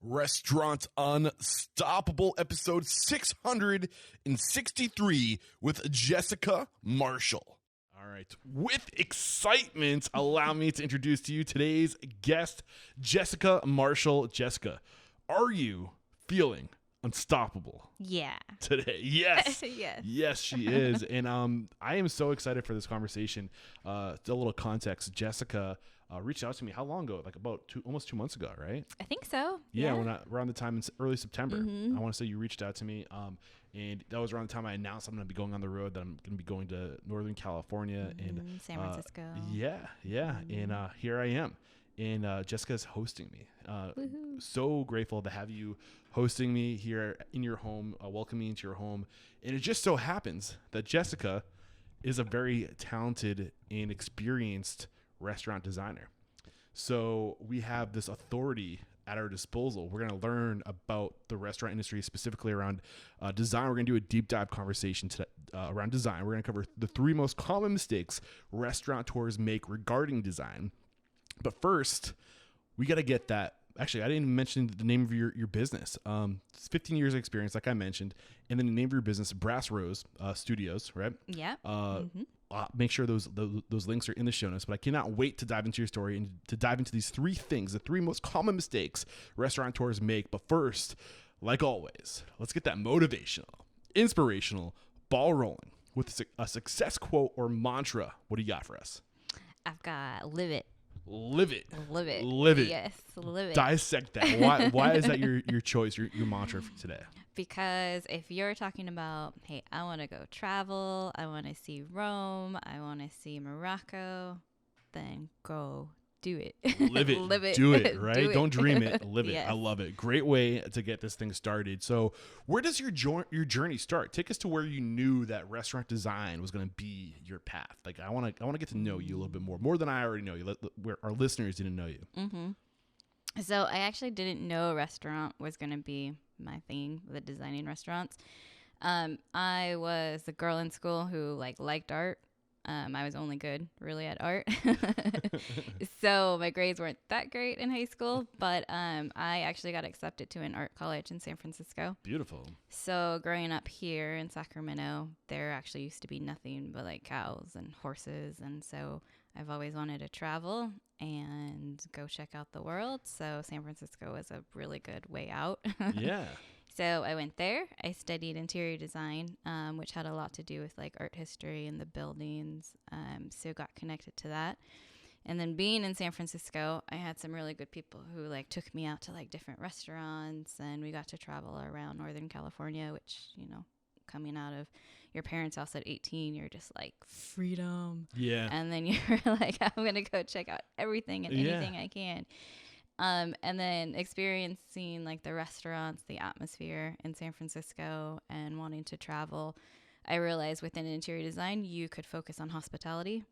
Restaurant Unstoppable, episode 663 with Jessica Marshall. All right, with excitement, allow me to introduce to you today's guest, Jessica Marshall. Jessica, are you feeling unstoppable? Yeah. Today, yes. Yes. Yes, she is. And I am so excited for this conversation. A little context, Jessica reached out to me how long ago? Like almost 2 months ago, right? I think so. Yeah, around the time in early September. Mm-hmm. I want to say you reached out to me, and that was around the time I announced I'm going to be going on the road, that I'm going to be going to Northern California and San Francisco. Yeah. And here I am. And Jessica's hosting me. So grateful to have you hosting me here in your home, welcoming me into your home. And it just so happens that Jessica is a very talented and experienced restaurant designer. So we have this authority at our disposal. We're going to learn about the restaurant industry, specifically around design. We're going to do a deep dive conversation today, around design. We're going to cover the 3 most common mistakes restaurateurs make regarding design. But first, we got to get that. Actually, I didn't even mention the name of your business. It's 15 years of experience, like I mentioned. And then the name of your business, Brass Rose Studios, right? Yeah. Make sure those links are in the show notes. But I cannot wait to dive into your story and to dive into these 3 things, the 3 most common mistakes restaurateurs make. But first, like always, let's get that motivational, inspirational ball rolling with a success quote or mantra. What do you got for us? I've got live it. Live it. Live it. Live it. Yes, live it. Dissect that. Why is that your choice, your mantra for today? Because if you're talking about, hey, I want to go travel, I want to see Rome, I want to see Morocco, then go do it. Live it. Live it. Do it, right? Do it. Don't dream it. Live it. Yes. I love it. Great way to get this thing started. So where does your journey start? Take us to where you knew that restaurant design was going to be your path. Like I want to get to know you a little bit more than I already know you, where our listeners didn't know you. Mm-hmm. So I actually didn't know restaurant was going to be my thing, the designing restaurants. I was a girl in school who liked art. I was only good really at art. So my grades weren't that great in high school, but I actually got accepted to an art college in San Francisco. Beautiful. So growing up here in Sacramento, there actually used to be nothing but cows and horses. And so I've always wanted to travel and go check out the world. So San Francisco was a really good way out. Yeah. So I went there. I studied interior design, which had a lot to do with art history and the buildings. So got connected to that. And then being in San Francisco, I had some really good people who took me out to different restaurants, and we got to travel around Northern California, which, coming out of your parents' house at 18, you're just freedom. Yeah. And then you're I'm going to go check out everything and anything I can. And then experiencing the restaurants, the atmosphere in San Francisco, and wanting to travel, I realized within interior design, you could focus on hospitality.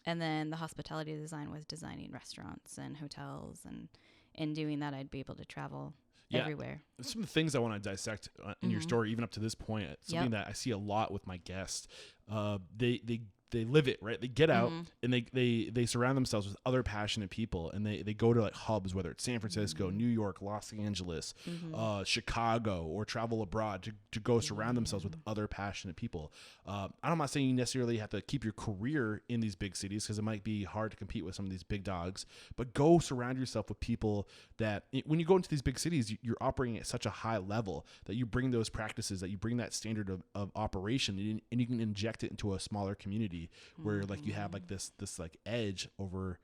And then the hospitality design was designing restaurants and hotels. And in doing that, I'd be able to travel everywhere. Some of the things I want to dissect in your story, even up to this point, something that I see a lot with my guests. They live it, right? They get out and they surround themselves with other passionate people, and they go to hubs, whether it's San Francisco, New York, Los Angeles, Chicago, or travel abroad to go surround themselves with other passionate people. I'm not saying you necessarily have to keep your career in these big cities, because it might be hard to compete with some of these big dogs, but go surround yourself with people that when you go into these big cities, you're operating at such a high level that you bring those practices, that you bring that standard of operation, and you can inject it into a smaller community where you have this edge over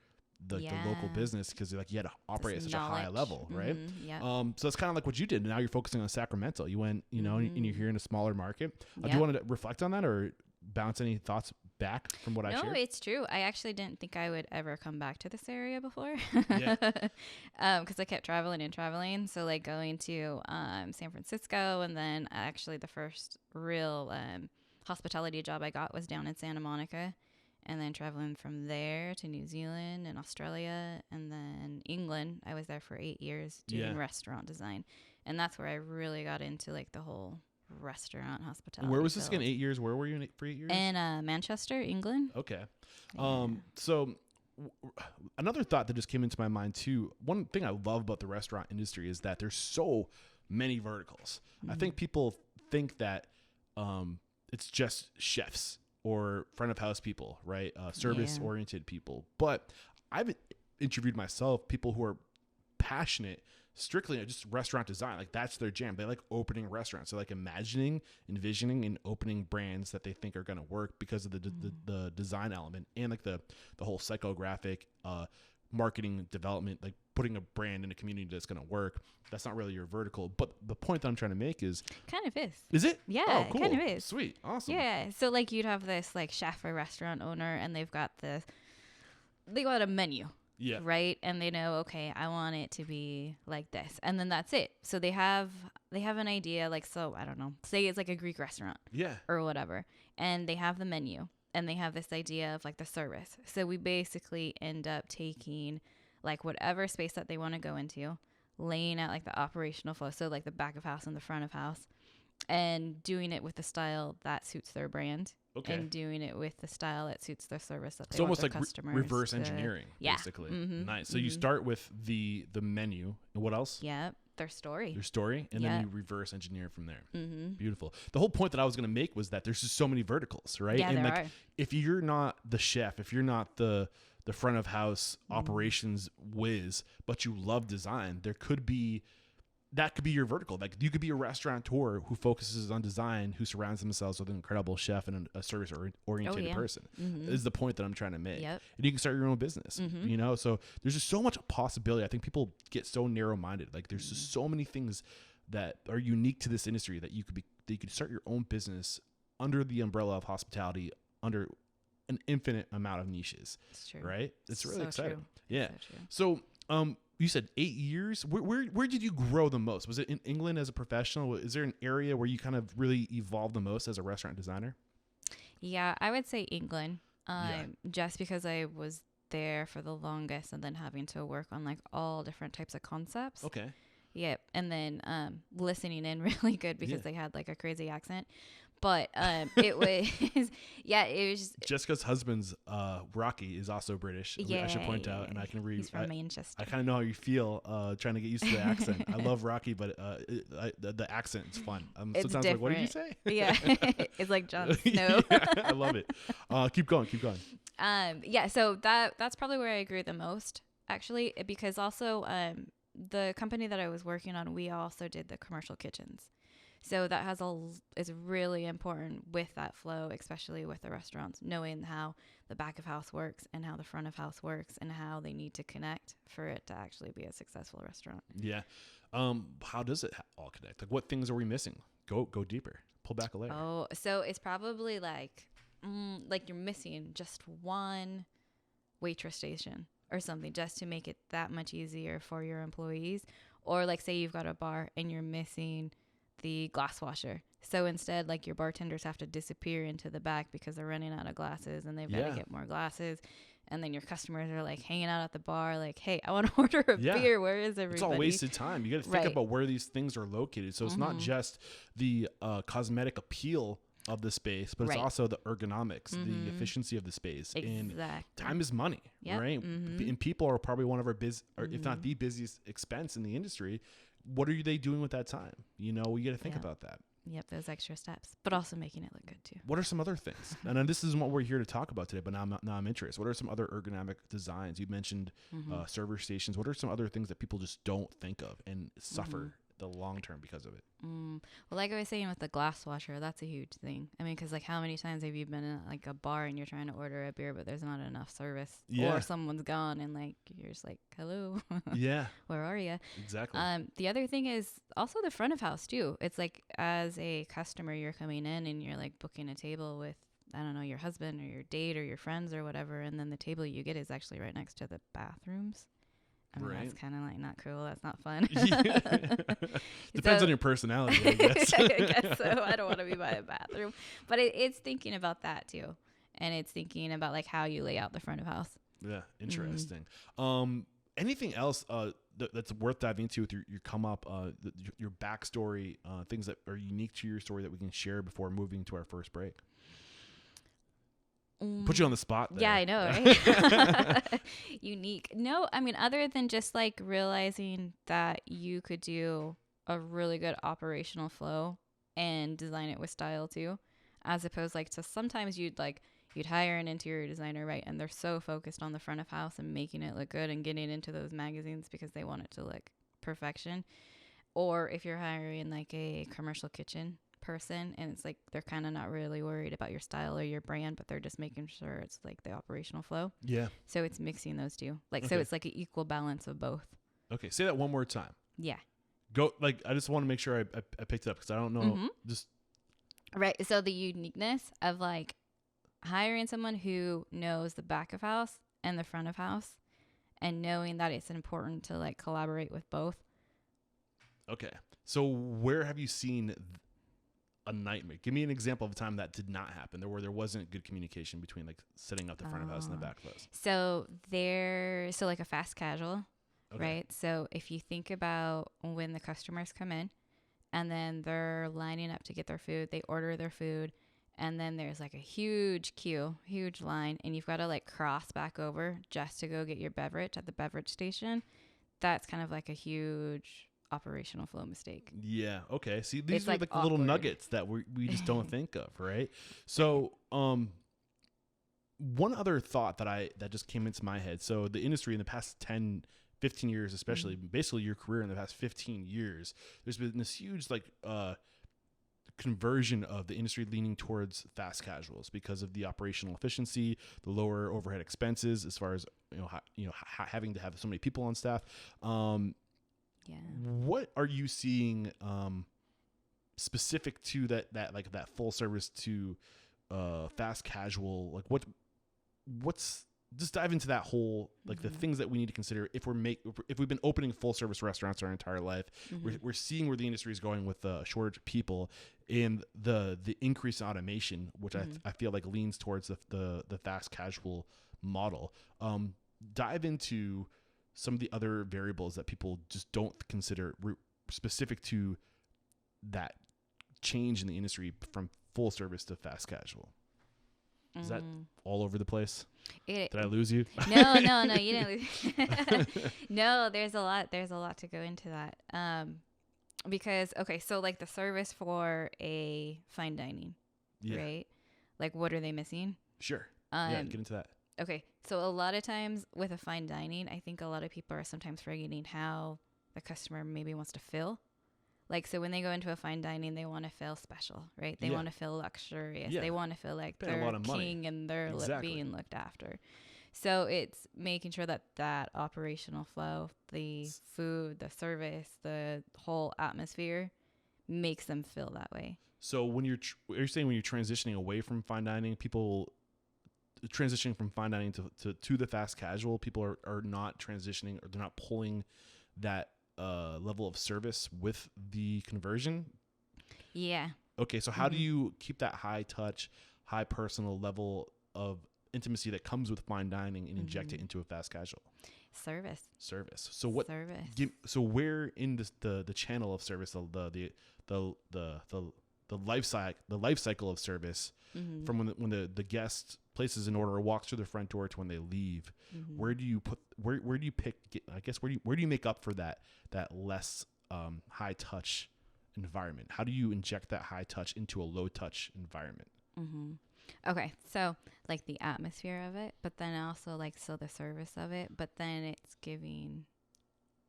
the local business, because you had to operate at such a high level, right? So that's kind of what you did. Now you're focusing on Sacramento. You went, and you're here in a smaller market. Do you want to reflect on that or bounce any thoughts back from what I shared? No, it's true. I actually didn't think I would ever come back to this area before. Because I kept traveling and traveling. So going to San Francisco, and then actually the first real hospitality job I got was down in Santa Monica, and then traveling from there to New Zealand and Australia, and then England. I was there for 8 years doing restaurant design, and that's where I really got into the whole restaurant hospitality. Where was this again? 8 years. Where were you for 8 years? In Manchester, England. Okay. So another thought that just came into my mind too. One thing I love about the restaurant industry is that there's so many verticals. I think people think that it's just chefs or front of house people, right? Service oriented people. But I've interviewed myself, people who are passionate strictly just restaurant design. Like that's their jam. They like opening restaurants. They're like imagining, envisioning, and opening brands that they think are going to work because of the design element and like the whole psychographic marketing development, like putting a brand in a community that's going to work. That's not really your vertical. But the point that I'm trying to make is kind of is. Is it? Yeah, oh, cool. It kind of is. Sweet. Awesome. Yeah. So like you'd have this like chef or restaurant owner and they got a menu. Yeah. Right. And they know, okay, I want it to be like this. And then that's it. So they have an idea, like, so I don't know, say it's like a Greek restaurant. Yeah. Or whatever. And they have the menu and they have this idea of like the service. So we basically end up taking like whatever space that they want to go into, laying out like the operational flow. So like the back of house and the front of house, and doing it with the style that suits their brand. Okay. And doing it with the style that suits their service that they want their customers. It's almost like reverse engineering, basically. Mm-hmm. Nice. So you start with the menu. And what else? Yeah, their story. And then you reverse engineer from there. Mm-hmm. Beautiful. The whole point that I was going to make was that there's just so many verticals, right? Yeah, and there like, are. If you're not the chef, if you're not the front of house operations whiz, but you love design, that could be your vertical. Like you could be a restaurateur who focuses on design, who surrounds themselves with an incredible chef and a service oriented person. Mm-hmm. Is the point that I'm trying to make. Yep. And you can start your own business, you know? So there's just so much possibility. I think people get so narrow minded. Like there's just so many things that are unique to this industry that you could start your own business under the umbrella of hospitality, under an infinite amount of niches. It's true. Right? It's really exciting. True. Yeah. So true. You said 8 years. Where did you grow the most? Was it in England as a professional? Is there an area where you kind of really evolved the most as a restaurant designer? Yeah, I would say England. Just because I was there for the longest and then having to work on like all different types of concepts. Okay. Yep. And then listening in really good because they had like a crazy accent. But it was, it was just... Jessica's husband's Rocky is also British. I should point out, and I can read. He's from Manchester. I kind of know how you feel trying to get used to the accent. I love Rocky, but the accent is fun. So it sounds like, what did you say? Yeah, it's like Jon Snow. I love it. Keep going. So that's probably where I grew the most, actually, because also the company that I was working on, we also did the commercial kitchens. So that is really important with that flow, especially with the restaurants, knowing how the back of house works and how the front of house works and how they need to connect for it to actually be a successful restaurant. Yeah. How does it all connect? Like what things are we missing? Go deeper. Pull back a layer. Oh, so it's probably like you're missing just one waitress station or something just to make it that much easier for your employees. Or like say you've got a bar and you're missing the glass washer. So instead, like your bartenders have to disappear into the back because they're running out of glasses and they've got to get more glasses. And then your customers are like hanging out at the bar like, hey, I want to order a beer. Where is everybody? It's all wasted time. You got to think about where these things are located. So it's not just the cosmetic appeal of the space, but it's also the ergonomics, the efficiency of the space. And time is money, right? And people are probably one of our or if not the busiest expense in the industry. What are they doing with that time? You know, we got to think about that. Yep, those extra steps, but also making it look good too. What are some other things? And then this isn't what we're here to talk about today, but now I'm interested. What are some other ergonomic designs? You mentioned server stations. What are some other things that people just don't think of and suffer the long term because of it? Well, like I was saying with the glass washer, that's a huge thing. I mean, because like how many times have you been in like a bar and you're trying to order a beer, but there's not enough service, or someone's gone and like you're just like, hello, where are you? Exactly. The other thing is also the front of house too. It's like as a customer, you're coming in and you're like booking a table with, I don't know, your husband or your date or your friends or whatever, and then the table you get is actually right next to the bathrooms. I mean, that's kind of like not cool. That's not fun. Depends on your personality, I guess. I guess so. I don't want to be by a bathroom. But it's thinking about that too. And it's thinking about like how you lay out the front of house. Yeah, interesting. Anything else that's worth diving into with your come up, your backstory, things that are unique to your story that we can share before moving to our first break? Put you on the spot there. Yeah, I know, right? Unique. No, I mean, other than just like realizing that you could do a really good operational flow and design it with style too, as opposed like to sometimes you'd hire an interior designer, right? And they're so focused on the front of house and making it look good and getting into those magazines because they want it to look perfection. Or if you're hiring like a commercial kitchen person and it's like they're kind of not really worried about your style or your brand, but they're just making sure it's like the operational flow. Yeah. So it's mixing those two. Like, so it's like an equal balance of both. Okay. Say that one more time. Yeah. Go, like, I just want to make sure I picked it up because I don't know. Just. Right. So the uniqueness of like hiring someone who knows the back of house and the front of house and knowing that it's important to like collaborate with both. Okay. So where have you seen a nightmare? Give me an example of a time that did not happen, where there wasn't good communication between like setting up the front of house and the back of house. So like a fast casual, right? So if you think about when the customers come in and then they're lining up to get their food, they order their food, and then there's like a huge queue, huge line, and you've got to like cross back over just to go get your beverage at the beverage station. That's kind of like a huge operational flow mistake. Yeah. Okay. See, these are like the awkward little nuggets that we just don't think of, right? So, one other thought that just came into my head. So the industry in the past 10, 15 years, especially basically your career in the past 15 years, there's been this huge like conversion of the industry leaning towards fast casuals because of the operational efficiency, the lower overhead expenses, as far as having to have so many people on staff. Yeah. What are you seeing specific to that full service to fast casual? Like what's just dive into that whole like the things that we need to consider if we've been opening full service restaurants our entire life. We're seeing where the industry is going with the shortage of people and the increase in automation, which I feel like leans towards the fast casual model. Dive into some of the other variables that people just don't consider specific to that change in the industry from full service to fast casual. Is that all over the place? Did I lose you? No, you didn't lose. No, there's a lot to go into that. Because, okay, so like the service for a fine dining, right? Like what are they missing? Sure. Get into that. Okay, so a lot of times with a fine dining, I think a lot of people are sometimes forgetting how the customer maybe wants to feel. Like, so when they go into a fine dining, they want to feel special, right? They want to feel luxurious. They want to feel like they're king and they're being looked after. So it's making sure that operational flow, the food, the service, the whole atmosphere makes them feel that way. So when you're saying when you're transitioning away from fine dining, people transitioning from fine dining to the fast casual, people are not transitioning, or they're not pulling that level of service with the conversion. Yeah. Okay. So how do you keep that high touch, high personal level of intimacy that comes with fine dining and inject it into a fast casual? Service. So what? Service. So where in the channel of service, the life cycle of service, from when the guest places an order or walks through the front door to when they leave, where do you make up for that less high touch environment? How do you inject that high touch into a low touch environment? Okay, so like the atmosphere of it, but then also like the service of it, but then it's giving.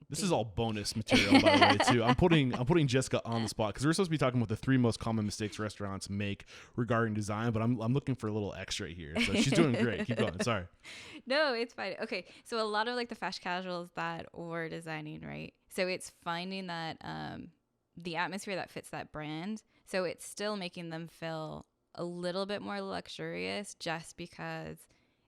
This is all bonus material, by the way, too. I'm putting Jessica on the spot because we're supposed to be talking about the 3 most common mistakes restaurants make regarding design, but I'm looking for a little extra here. So she's doing great. Keep going. Sorry. No, it's fine. Okay, so a lot of like the fast casuals that we're designing, right? So it's finding that the atmosphere that fits that brand. So it's still making them feel a little bit more luxurious, just because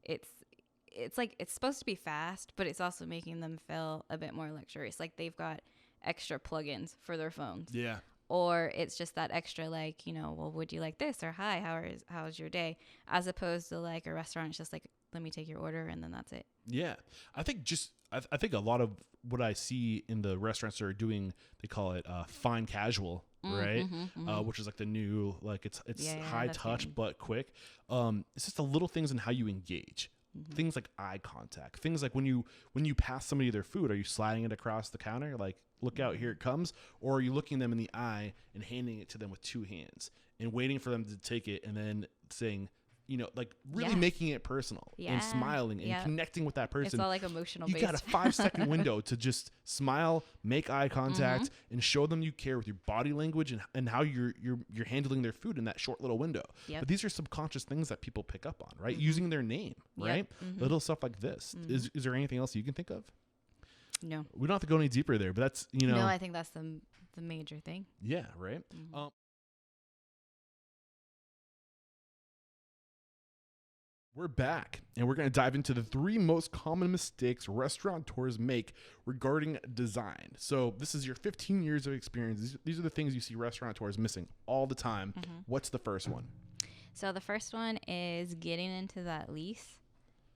it's like it's supposed to be fast, but it's also making them feel a bit more luxurious. Like they've got extra plugins for their phones. Yeah. Or it's just that extra, like, well, would you like this? Or hi, how's your day? As opposed to like a restaurant, it's just like, let me take your order and then that's it. Yeah. I think a lot of what I see in the restaurants that are doing, they call it fine casual. right? Which is like the new, like it's high touch but quick. It's just the little things in how you engage. Things like eye contact. Things like when you pass somebody their food, are you sliding it across the counter? Like, look out, here it comes. Or are you looking them in the eye and handing it to them with two hands and waiting for them to take it and then saying, like really making it personal and smiling and connecting with that person. It's all like emotional. You got a 5-second window to just smile, make eye contact, and show them you care with your body language and how you're handling their food in that short little window. But these are subconscious things that people pick up on, right? Using their name, right? Little stuff like this. Is there anything else you can think of? No. We don't have to go any deeper there, but that's, No, I think that's the major thing. Yeah, right? We're back, and we're going to dive into the 3 most common mistakes restaurateurs make regarding design. So this is your 15 years of experience. These are the things you see restaurateurs missing all the time. What's the first one? So the first one is getting into that lease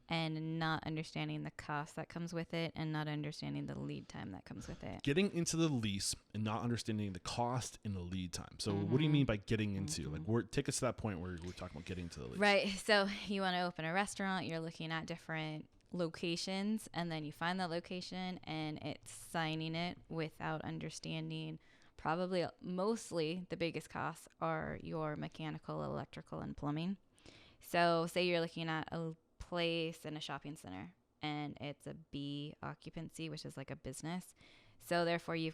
and not understanding the cost that comes with it and not understanding the lead time that comes with it. Getting into the lease and not understanding the cost and the lead time. So what do you mean by getting into? Like, take us to that point where we're talking about getting into the lease. Right. So you want to open a restaurant, you're looking at different locations, and then you find that location and it's signing it without understanding. Probably mostly the biggest costs are your mechanical, electrical, and plumbing. So say you're looking at a place in a shopping center and it's a B occupancy, which is like a business. So therefore you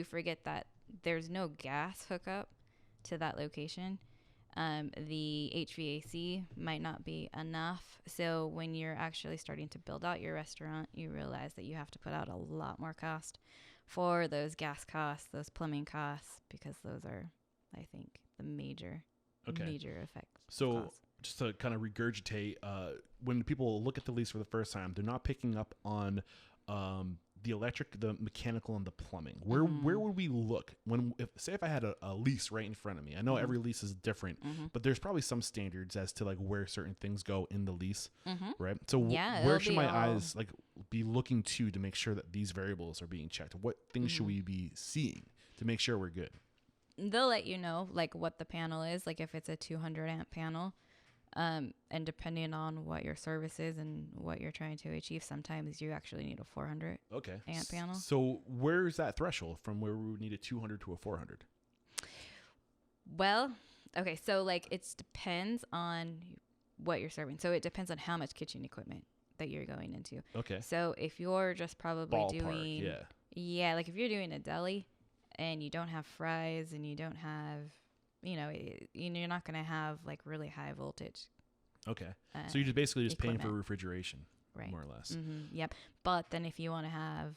forget that there's no gas hookup to that location. The HVAC might not be enough. So when you're actually starting to build out your restaurant, you realize that you have to put out a lot more cost for those gas costs, those plumbing costs, because those are, I think, the major effects. So costs. Just to kind of regurgitate, when people look at the lease for the first time, they're not picking up on the electric, the mechanical, and the plumbing. Where would we look if I had a lease right in front of me? I know every lease is different, but there's probably some standards as to like where certain things go in the lease, right? So where should my eyes like be looking to make sure that these variables are being checked? What things should we be seeing to make sure we're good? They'll let you know like what the panel is, like if it's a 200 amp panel. And depending on what your service is and what you're trying to achieve, sometimes you actually need a 400 amp panel. So where's that threshold from where we would need a 200 to a 400? Well, okay, so like it depends on what you're serving. So it depends on how much kitchen equipment that you're going into. Okay. So if you're just probably doing... Yeah, like if you're doing a deli and you don't have fries and you don't have... you're not going to have like really high voltage. Okay. So you're just basically equipment. paying for refrigeration, right? More or less. Yep. But then if you want to have,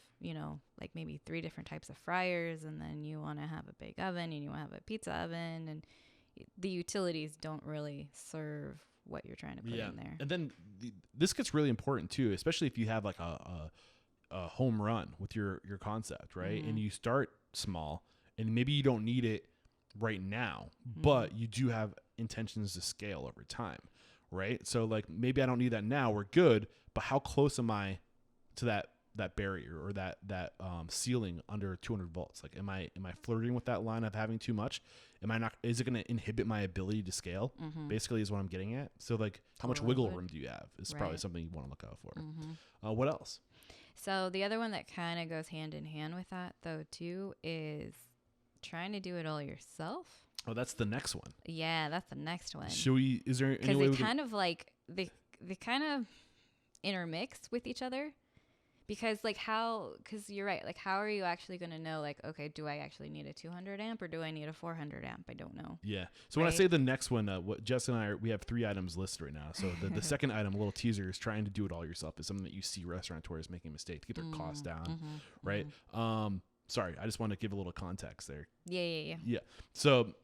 like maybe 3 different types of fryers, and then you want to have a big oven and you want to have a pizza oven, and the utilities don't really serve what you're trying to put in there. And then this gets really important too, especially if you have like a home run with your concept, right? And you start small and maybe you don't need it right now, but you do have intentions to scale over time, right? So like maybe I don't need that now, we're good, but how close am I to that barrier or that ceiling under 200 volts? Like am I flirting with that line of having too much? Is it going to inhibit my ability to scale? Basically is what I'm getting at. So like how much wiggle room do you have is probably something you want to look out for. What else? So the other one that kind of goes hand in hand with that though too is trying to do it all yourself. Oh, that's the next one. Yeah, that's the next one. Is there any way because they kind of like they kind of intermix with each other, because you're right, like how are you actually going to know, like, okay, do I actually need a 200 amp or do I need a 400 amp? I don't know. Yeah. So when I say the next one, what Jess and we have 3 items listed right now. So the second item, a little teaser, is trying to do it all yourself, is something that you see restaurateurs making a mistake to keep their costs down, right? Sorry, I just want to give a little context there. Yeah. So,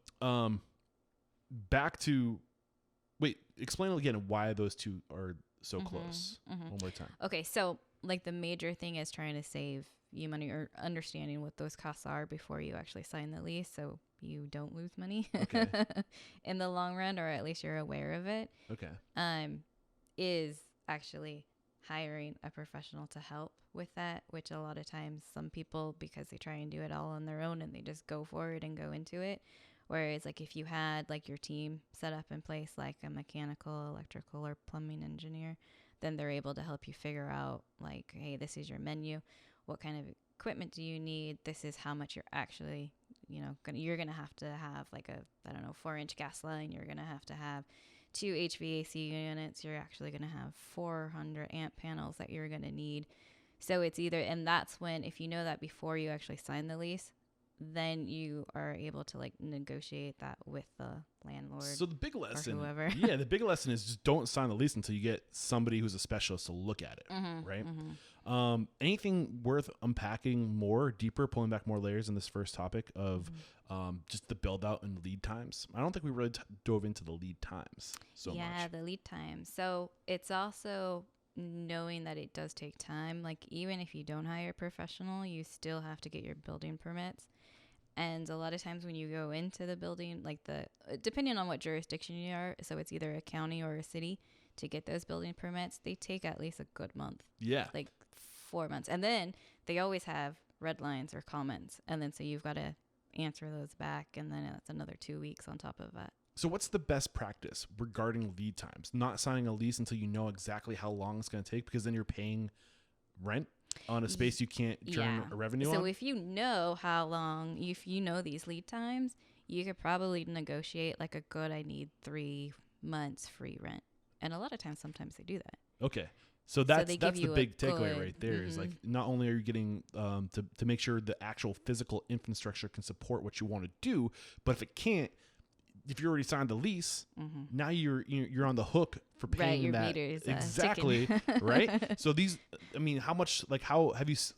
explain again why those two are so close. One more time. Okay, so like the major thing is trying to save you money, or understanding what those costs are before you actually sign the lease, so you don't lose money in the long run, or at least you're aware of it. Okay. Is actually hiring a professional to help with that, which a lot of times some people, because they try and do it all on their own and they just go for it and go into it. Whereas like if you had like your team set up in place, like a mechanical, electrical, or plumbing engineer, then they're able to help you figure out like, hey, this is your menu. What kind of equipment do you need? This is how much you're actually, you're going to have like a, 4-inch gas line. You're going to have 2 HVAC units. You're actually going to have 400 amp panels that you're going to need. So it's either, and that's when, if you know that before you actually sign the lease, then you are able to like negotiate that with the landlord. So the big lesson, or whoever. the big lesson is just don't sign the lease until you get somebody who's a specialist to look at it, right? Anything worth unpacking more, deeper, pulling back more layers in this first topic of just the build out and lead times? I don't think we really dove into the lead times so much. Yeah, the lead time. So it's also knowing that it does take time. Like even if you don't hire a professional, you still have to get your building permits. And a lot of times when you go into the building, like depending on what jurisdiction you are, so it's either a county or a city, to get those building permits, they take at least a good month. Yeah. Like 4 months. And then they always have red lines or comments. And then so you've got to answer those back. And then that's another 2 weeks on top of that. So what's the best practice regarding lead times? Not signing a lease until you know exactly how long it's going to take, because then you're paying rent on a space you can't turn a revenue on. So if you know how long, if you know these lead times, you could probably negotiate like I need 3 months free rent. And a lot of times, sometimes they do that. Okay. So that's the big takeaway right there is like, not only are you getting to make sure the actual physical infrastructure can support what you want to do, but if it can't, if you already signed the lease, now you're on the hook for paying your that. Meters, exactly. Right. So how much, like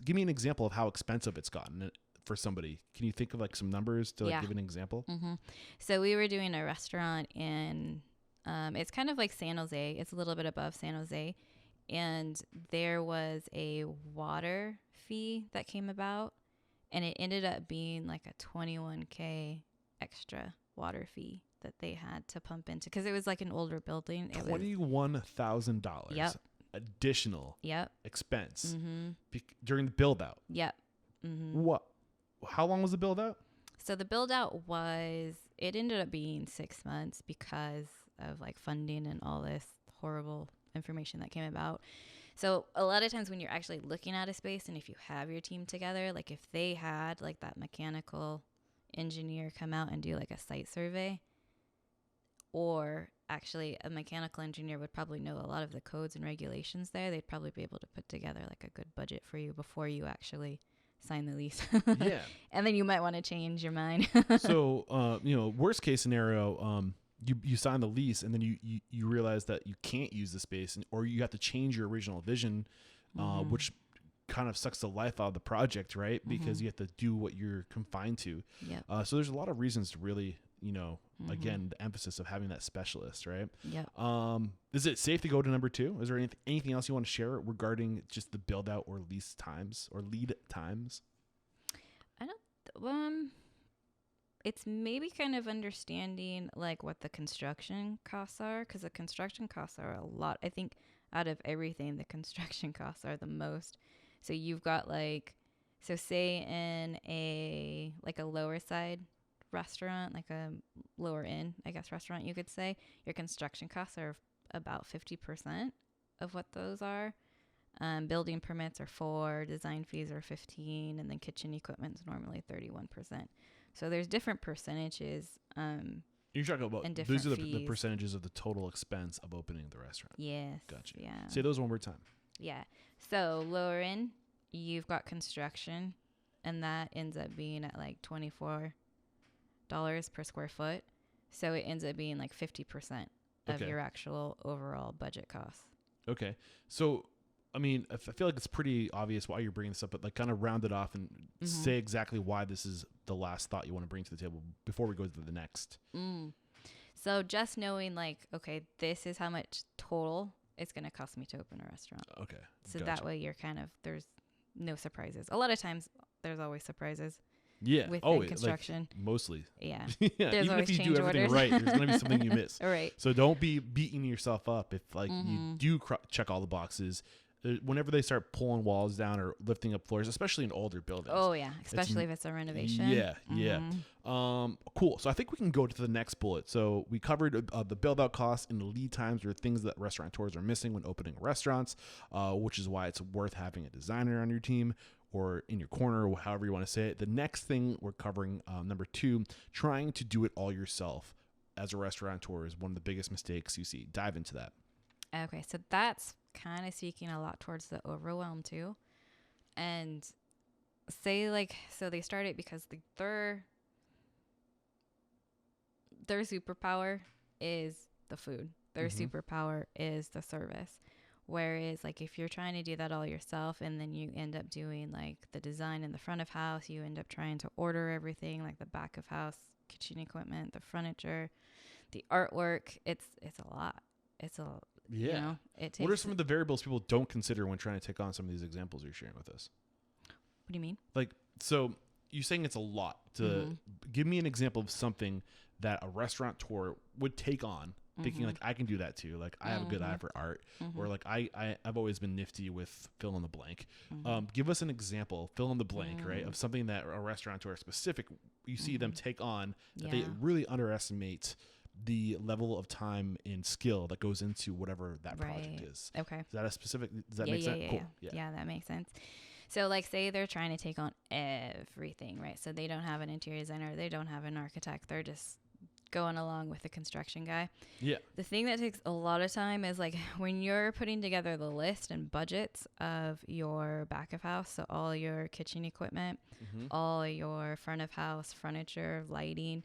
give me an example of how expensive it's gotten for somebody. Can you think of like some numbers to give an example? So we were doing a restaurant in, it's kind of like San Jose. It's a little bit above San Jose. And there was a water fee that came about, and it ended up being like a $21,000 extra water fee that they had to pump into, because it was like an older building. $21,000 additional expense during the build out. What? How long was the build out? So the build out it ended up being 6 months because of like funding and all this horrible information that came about. So a lot of times when you're actually looking at a space, and if you have your team together, like if they had like that mechanical engineer come out and do like a site survey, or actually a mechanical engineer would probably know a lot of the codes and regulations there, they'd probably be able to put together like a good budget for you before you actually sign the lease. And then you might want to change your mind. So worst case scenario, you sign the lease and then you realize that you can't use the space, or you have to change your original vision, which kind of sucks the life out of the project, right? Because you have to do what you're confined to. So there's a lot of reasons to really, again, the emphasis of having that specialist, right? Is it safe to go to number 2? Is there anything else you want to share regarding just the build out or lease times or lead times? It's maybe kind of understanding like what the construction costs are, because the construction costs are a lot. I think out of everything, the construction costs are the most. So you've got say in a lower side restaurant, like a lower end, I guess, restaurant, you could say, your construction costs are about 50% of what those are. Building permits are 4%, design fees are 15%, and then kitchen equipment is normally 31%. So there's different percentages. You're talking about these are the percentages of the total expense of opening the restaurant. Yes. Gotcha. Yeah. Say those one more time. Yeah. So lower end, you've got construction, and that ends up being at like $24 per square foot. So it ends up being like 50% of your actual overall budget costs. Okay. So, I mean, I feel like it's pretty obvious why you're bringing this up, but like kind of round it off and say exactly why this is the last thought you want to bring to the table before we go to the next. So just knowing like, okay, this is how much total it's going to cost me to open a restaurant. Okay. So that way you're there's no surprises. A lot of times there's always surprises. Yeah. Within construction. Like mostly. Yeah. Even if you do everything right, there's going to be something you miss. Right. So don't be beating yourself up if like you do check all the boxes. whenever they start pulling walls down or lifting up floors, especially in older buildings. Oh yeah, especially if it's a renovation. Yeah, yeah. Cool. So I think we can go to the next bullet. So we covered the build out costs and the lead times are things that restaurateurs are missing when opening restaurants, which is why it's worth having a designer on your team or in your corner, or however you want to say it. The next thing we're covering, number 2, trying to do it all yourself as a restaurateur is one of the biggest mistakes you see. Dive into that. Okay, so that's kind of speaking a lot towards the overwhelm too. And say like, so they start it because their superpower is the food. Their superpower is the service. Whereas like if you're trying to do that all yourself and then you end up doing like the design in the front of house, you end up trying to order everything like the back of house, kitchen equipment, the furniture, the artwork. It's a lot. It's a, yeah. You know, it takes. What are some of the variables people don't consider when trying to take on some of these examples you're sharing with us? What do you mean? Like, so you're saying it's a lot to give me an example of something that a restaurateur would take on thinking like I can do that too. Like I have a good eye for art or like I've always been nifty with fill in the blank. Give us an example, fill in the blank, right? Of something that a restaurateur specific, you see them take on that they really underestimate the level of time and skill that goes into whatever that project is. Okay. Is that a specific, does that make sense? Cool. Yeah, that makes sense. So like say they're trying to take on everything, right? So they don't have an interior designer, they don't have an architect, they're just going along with the construction guy. Yeah. The thing that takes a lot of time is like when you're putting together the list and budgets of your back of house, so all your kitchen equipment, all your front of house furniture, lighting,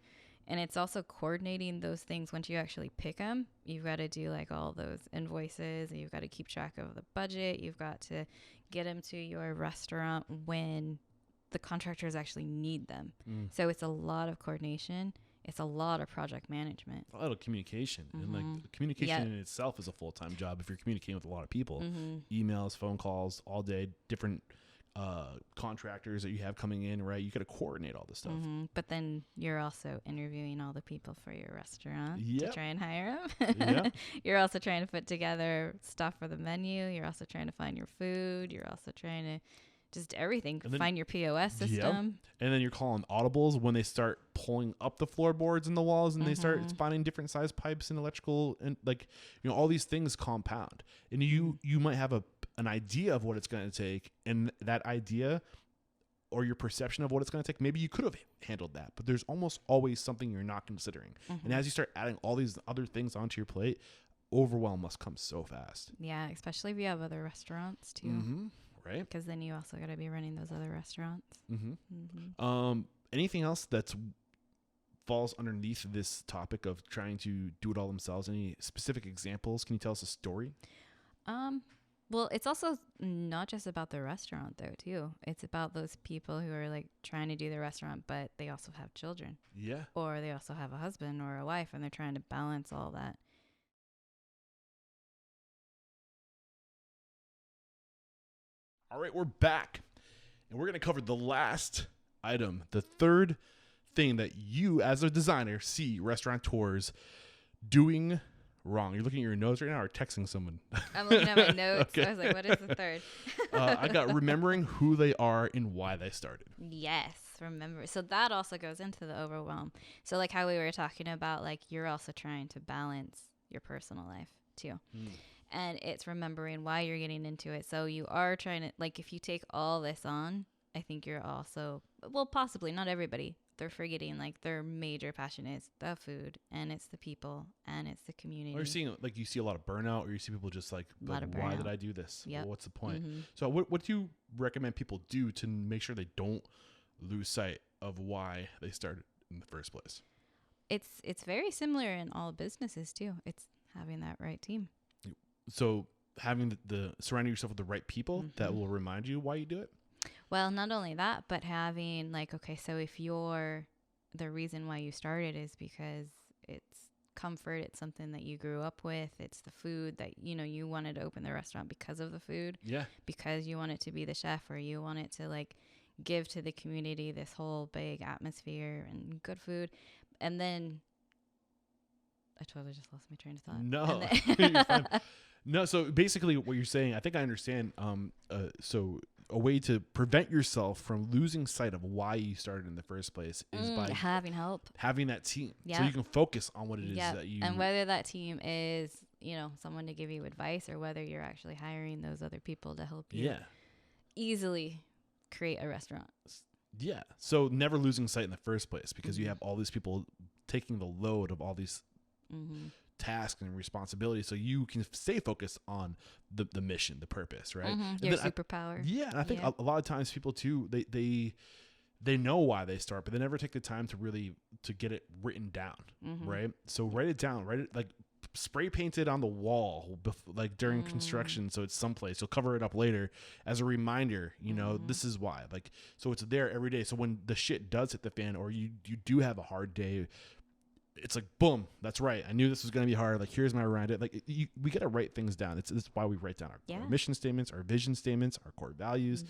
and it's also coordinating those things once you actually pick them. You've got to do like all those invoices, and you've got to keep track of the budget. You've got to get them to your restaurant when the contractors actually need them. So it's a lot of coordination. It's a lot of project management. A lot of communication. And like communication in itself is a full-time job if you're communicating with a lot of people. Emails, phone calls, all day, different contractors that you have coming in, right? You got to coordinate all this stuff. But then you're also interviewing all the people for your restaurant to try and hire them. You're also trying to put together stuff for the menu. You're also trying to find your food. You're also trying to just everything. Then, find your POS system. And then you're calling audibles when they start pulling up the floorboards and the walls and they start finding different size pipes and electrical and like, you know, all these things compound. And you might have an idea of what it's going to take, and that idea or your perception of what it's going to take, maybe you could have handled that, but there's almost always something you're not considering. And as you start adding all these other things onto your plate, overwhelm must come so fast. Yeah, especially if you have other restaurants too. Right? Because then you also got to be running those other restaurants. Anything else that's falls underneath this topic of trying to do it all themselves? Any specific examples? Can you tell us a story? Well, it's also not just about the restaurant though, too. It's about those people who are like trying to do the restaurant, but they also have children. Yeah. Or they also have a husband or a wife, and they're trying to balance all that. All right, we're back, and we're going to cover the last item, the third thing that you, as a designer, see restaurateurs doing wrong. You're looking at your notes right now or texting someone? I'm looking at my notes. Okay. So I was like, what is the third? I got remembering who they are and why they started. Yes, remember. So that also goes into the overwhelm. So like how we were talking about, like you're also trying to balance your personal life too. And it's remembering why you're getting into it. So you are trying to, like, if you take all this on, I think you're also, well, possibly not everybody. They're forgetting, like, their major passion is the food, and it's the people, and it's the community. Or you're seeing, like, you see a lot of burnout, or you see people just like why did I do this? Well, what's the point? So what do you recommend people do to make sure they don't lose sight of why they started in the first place? It's very similar in all businesses, too. It's having that right team. So having the surrounding yourself with the right people that will remind you why you do it? Well, not only that, but having like, okay, so if the reason why you started is because it's comfort, it's something that you grew up with, it's the food that, you know, you wanted to open the restaurant because of the food. Yeah. Because you want it to be the chef, or you want it to like give to the community this whole big atmosphere and good food. And then I totally just lost my train of thought. No, you're fine. No, so basically what you're saying, I think I understand. So a way to prevent yourself from losing sight of why you started in the first place is by having help, having that team. Yeah. So you can focus on what it is that you... And whether that team is, someone to give you advice, or whether you're actually hiring those other people to help you easily create a restaurant. Yeah. So never losing sight in the first place, because you have all these people taking the load of all these tasks and responsibilities, so you can stay focused on the mission, the purpose, right? Your superpower. And I think a lot of times people too, they know why they start, but they never take the time to get it written down, right? So write it down, like spray paint it on the wall, like during construction, so it's someplace. You'll cover it up later as a reminder, this is why. Like, so it's there every day. So when the shit does hit the fan, or you do have a hard day, it's like, boom, that's right. I knew this was going to be hard. Like, here's my reminder. Like, we got to write things down. It's why we write down our mission statements, our vision statements, our core values.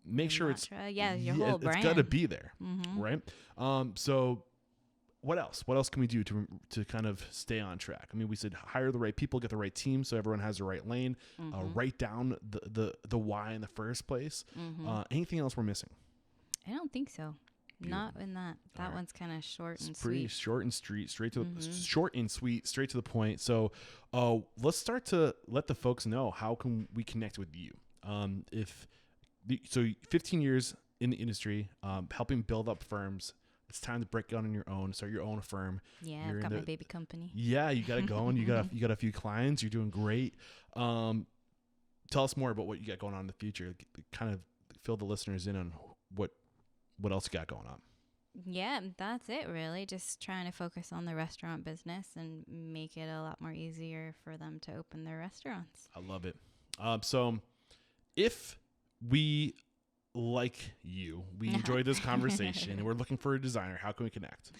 Make sure it's your whole brand. It's got to be there, right? So what else? What else can we do to kind of stay on track? I mean, we said hire the right people, get the right team, so everyone has the right lane. Write down the why in the first place. Anything else we're missing? I don't think so. Beautiful. Not in that. That one's kind of short and sweet. Pretty short and straight to short and sweet, straight to the point. So, let's start to let the folks know, how can we connect with you? 15 years in the industry, helping build up firms. It's time to break out on your own, start your own firm. Yeah, I've got my baby company. Yeah, you got it going. You got a few clients. You're doing great. Tell us more about what you got going on in the future. Kind of fill the listeners in on what else you got going on. Yeah, that's it really. Just trying to focus on the restaurant business and make it a lot more easier for them to open their restaurants. I love it. So if we like you, we enjoyed this conversation and we're looking for a designer, how can we connect?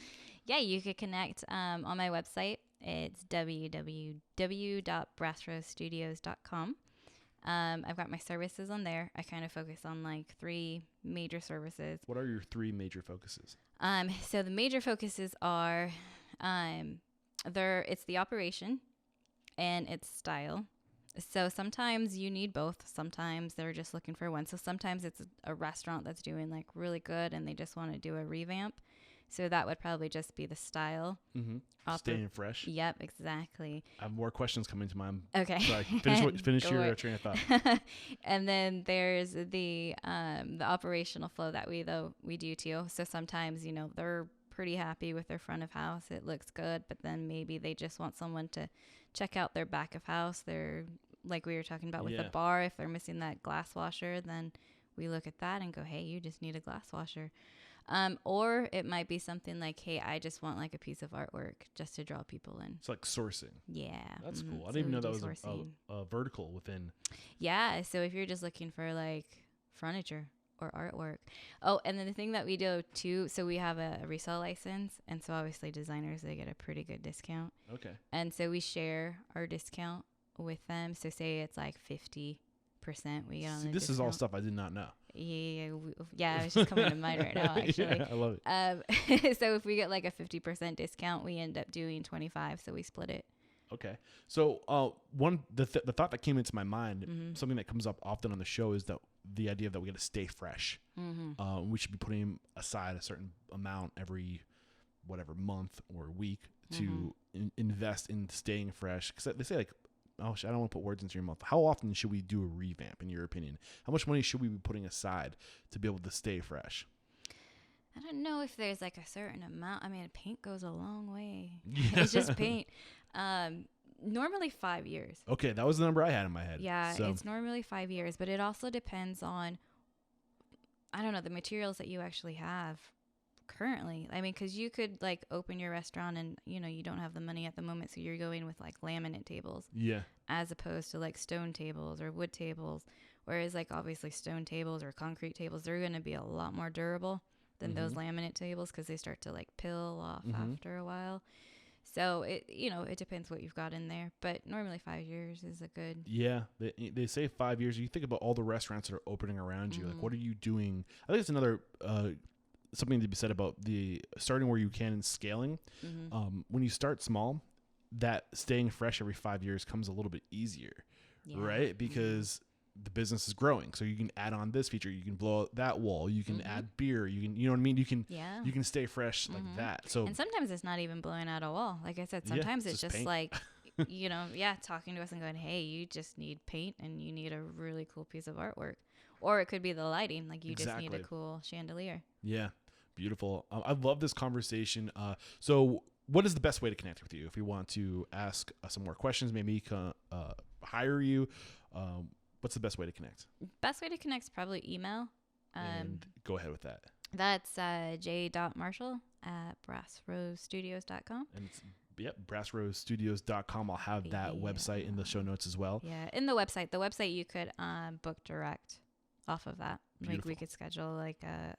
Yeah, you could connect on my website. It's www.brastrowstudios.com. I've got my services on there. I kind of focus on like 3 major services. What are your 3 major focuses? So the major focuses are, it's the operation and it's style. So sometimes you need both. Sometimes they're just looking for one. So sometimes it's a restaurant that's doing like really good and they just want to do a revamp. So that would probably just be the style. Staying fresh. Yep, exactly. I have more questions coming to mind. Okay. Sorry, finish your train of thought. And then there's the operational flow that we do too. So sometimes, they're pretty happy with their front of house. It looks good, but then maybe they just want someone to check out their back of house. They're like we were talking about with the bar. If they're missing that glass washer, then we look at that and go, hey, you just need a glass washer. Or it might be something like, hey, I just want like a piece of artwork just to draw people in. It's like sourcing. Yeah. That's cool. I didn't even know that was a vertical within. Yeah. So if you're just looking for like furniture or artwork. Oh, and then the thing that we do too, so we have a resale license. And so obviously designers, they get a pretty good discount. Okay. And so we share our discount with them. So say it's like 50%. We get on the this discount. is all stuff I did not know. Yeah, it's just coming to mind right now, actually. Yeah, I love it. So if we get like a 50% discount, we end up doing 25, so we split it. Okay. So the thought that came into my mind, something that comes up often on the show, is that the idea that we got to stay fresh. We should be putting aside a certain amount every month or week to invest in staying fresh. Because they say like, oh, I don't want to put words into your mouth. How often should we do a revamp, in your opinion? How much money should we be putting aside to be able to stay fresh? I don't know if there's like a certain amount. I mean, paint goes a long way. It's just paint. Normally 5 years. Okay, that was the number I had in my head. Yeah, it's normally 5 years, but it also depends on, I don't know, the materials that you actually have currently. I mean, because you could like open your restaurant and you don't have the money at the moment, so you're going with like laminate tables, as opposed to like stone tables or wood tables. Whereas like obviously stone tables or concrete tables, they're going to be a lot more durable than those laminate tables, because they start to like pill off after a while. So it depends what you've got in there, but normally 5 years is a good. Yeah, they say 5 years. You think about all the restaurants that are opening around you. Like, what are you doing? I think it's another something to be said about the starting where you can and scaling. When you start small, that staying fresh every 5 years comes a little bit easier, right? Because the business is growing, so you can add on this feature, you can blow out that wall, you can add beer, you can, you know what I mean, you can stay fresh like that. So, and sometimes it's not even blowing out a wall. Like I said, sometimes it's just like talking to us and going, hey, you just need paint and you need a really cool piece of artwork, or it could be the lighting, like you just need a cool chandelier. Beautiful. I love this conversation. So what is the best way to connect with you if we want to ask some more questions, maybe hire you? What's the best way to connect? Best way to connect is probably email. And go ahead with that. That's j.marshall@brassrosestudios.com. And it's brassrosestudios.com. I'll have that website in the show notes as well. Yeah, in the website you could book direct off of that. Beautiful. Like we could schedule like a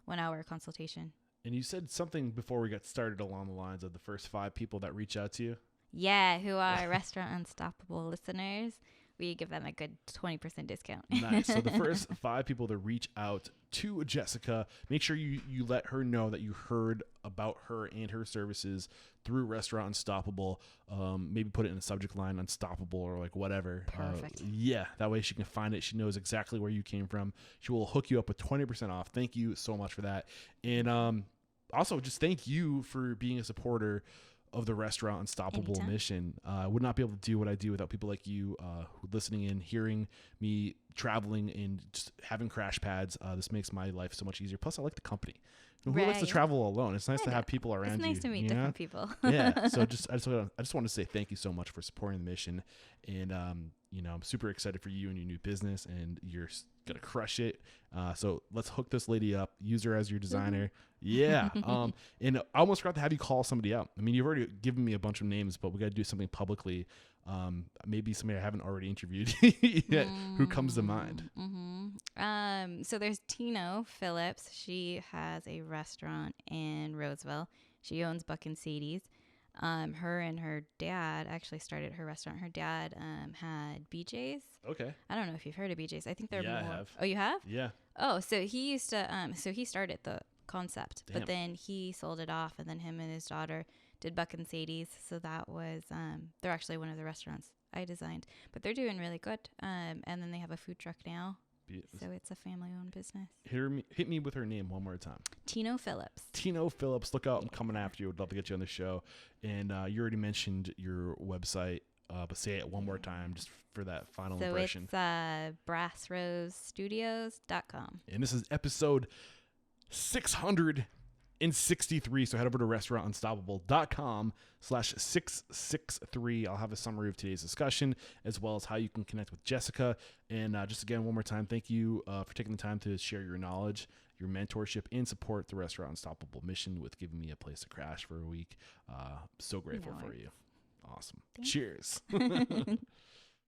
1 hour consultation. And you said something before we got started along the lines of the first 5 people that reach out to you. Yeah, who are Restaurant Unstoppable listeners. We give them a good 20% discount. Nice. So the first 5 people to reach out to Jessica, make sure you let her know that you heard about her and her services through Restaurant Unstoppable. Maybe put it in the subject line, Unstoppable, or like whatever. Perfect. That way she can find it. She knows exactly where you came from. She will hook you up with 20% off. Thank you so much for that. And also just thank you for being a supporter of the Restaurant Unstoppable mission. I would not be able to do what I do without people like you listening in, hearing me traveling and just having crash pads. This makes my life so much easier. Plus, I like the company. Who likes to travel alone? It's nice to have people around you. It's nice to meet different people. Yeah. So I just want to say thank you so much for supporting the mission. And, I'm super excited for you and your new business, and you're going to crush it. So let's hook this lady up. Use her as your designer. Yeah. And I almost forgot to have you call somebody up. I mean, you've already given me a bunch of names, but we got to do something publicly. Maybe somebody I haven't already interviewed yet. Who comes to mind? So there's Tino Phillips. She has a restaurant in Roseville. She owns Buck and Sadie's. Her and her dad actually started her restaurant. Her dad had BJ's. Okay. I don't know if you've heard of BJ's. I think they're more. I have. Oh, you have? Yeah. Oh, so he used to. So he started the concept, Damn. but then he sold it off, and then him and his daughter did Buck and Sadie's. So that was. They're actually one of the restaurants I designed, but they're doing really good. And then they have a food truck now. So it's a family-owned business. Hit me with her name one more time. Tino Phillips. Tino Phillips. Look out. I'm coming after you. Would love to get you on the show. And you already mentioned your website, but say it one more time just for that final impression. So it's brassrosestudios.com. And this is episode 663. So head over to restaurantunstoppable.com/663. I'll have a summary of today's discussion, as well as how you can connect with Jessica. And just again, one more time, thank you for taking the time to share your knowledge, your mentorship, and support the Restaurant Unstoppable mission with giving me a place to crash for a week. So grateful for you. Awesome. Thanks. Cheers.